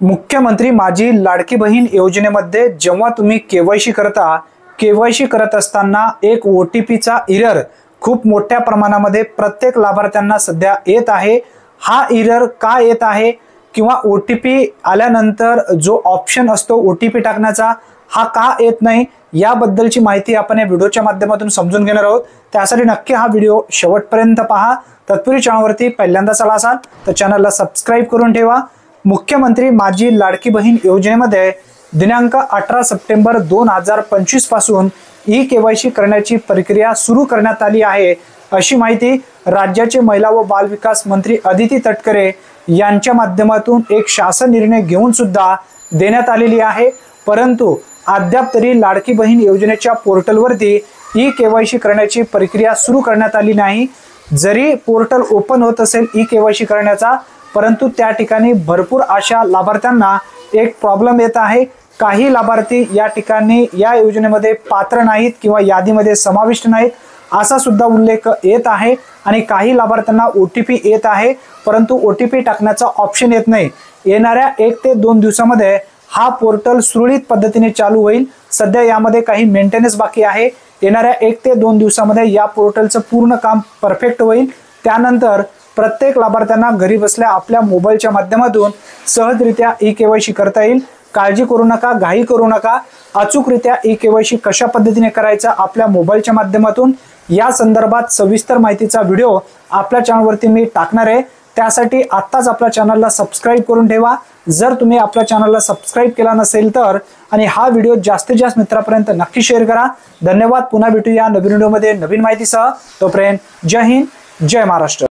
मुख्यमंत्री माझी लाडकी बहीण योजनेमध्ये जेव्हा तुम्ही केवायसी करता, केवायसी करत असताना एक OTPचा एरर खूप मोठ्या प्रमाणामध्ये प्रत्येक लाभार्थ्यांना सध्या येत आहे। हा एरर का येत आहे किंवा OTP आल्यानंतर जो ऑप्शन असतो OTP टाकण्याचा हा का येत नाही, याबद्दलची माहिती आपण या व्हिडिओच्या माध्यमातून समजून घेणार आहोत। त्यासाठी नक्की हा व्हिडिओ शेवटपर्यंत पहा। तत्पूर्वी चॅनलवरती पहिल्यांदाच आला असाल तर चॅनलला सबस्क्राइब करून ठेवा। मुख्यमंत्री माझी लाडकी बहीण योजनेमध्ये दिनांक 18 सप्टेंबर 2025 पासून ई-केवायसी करण्याची प्रक्रिया सुरू करण्यात आली आहे, अशी माहिती राज्याचे महिला व बाल विकास मंत्री अदिती तटकरे यांच्या माध्यमातून एक शासन निर्णय घेऊन सुद्धा देण्यात आलेली आहे। परंतु अद्याप तरी लाडकी बहीण योजनेच्या पोर्टलवरती ई-केवायसी करण्याची प्रक्रिया सुरू करण्यात आली नाही। जरी पोर्टल ओपन होत असेल ई-केवायसी करण्याचा, परंतु त्या ठिकाणी भरपूर अशा लाभार्थ्यांना एक प्रॉब्लेम येत आहे। काही लाभार्थी या ठिकाणी या योजनेमध्ये पात्र नाहीत किंवा यादीमध्ये समाविष्ट नाहीत असा सुद्धा उल्लेख येत आहे आणि काही लाभार्थ्यांना OTP येत आहे, परंतु OTP टाकण्याचा ऑप्शन येत नाही। येणाऱ्या 1 ते 2 दिवसामध्ये हा पोर्टल सुरळीत पद्धतीने चालू होईल। सध्या यामध्ये काही मेंटेनन्स बाकी आहे। येणाऱ्या 1 ते 2 दिवसामध्ये या पोर्टलचं पूर्ण काम परफेक्ट होईल। त्यानंतर प्रत्येक लाभार्थ्यांना घरी बसल्या आपल्या मोबाईलच्या माध्यमातून सहजरित्या ई-केवायसी करता येईल। काळजी करू नका, घाई करू नका। अचूकरित्या ई-केवायसी कशा पद्धतीने करायचा आपल्या मोबाईलच्या माध्यमातून या संदर्भात सविस्तर माहितीचा व्हिडिओ आपल्या चॅनलवरती मी टाकणार आहे। त्यासाठी आत्ताच आपल्या चॅनलला सबस्क्राइब करून ठेवा जर तुम्ही आपल्या चॅनलला सबस्क्राइब केला नसेल तर, आणि हा व्हिडिओ जास्तीत जास्त मित्रांपर्यंत नक्की शेअर करा। धन्यवाद। पुन्हा भेटूया नवीन व्हिडिओमध्ये नवीन माहितीसह। तोपर्यंत जय हिंद, जय महाराष्ट्र।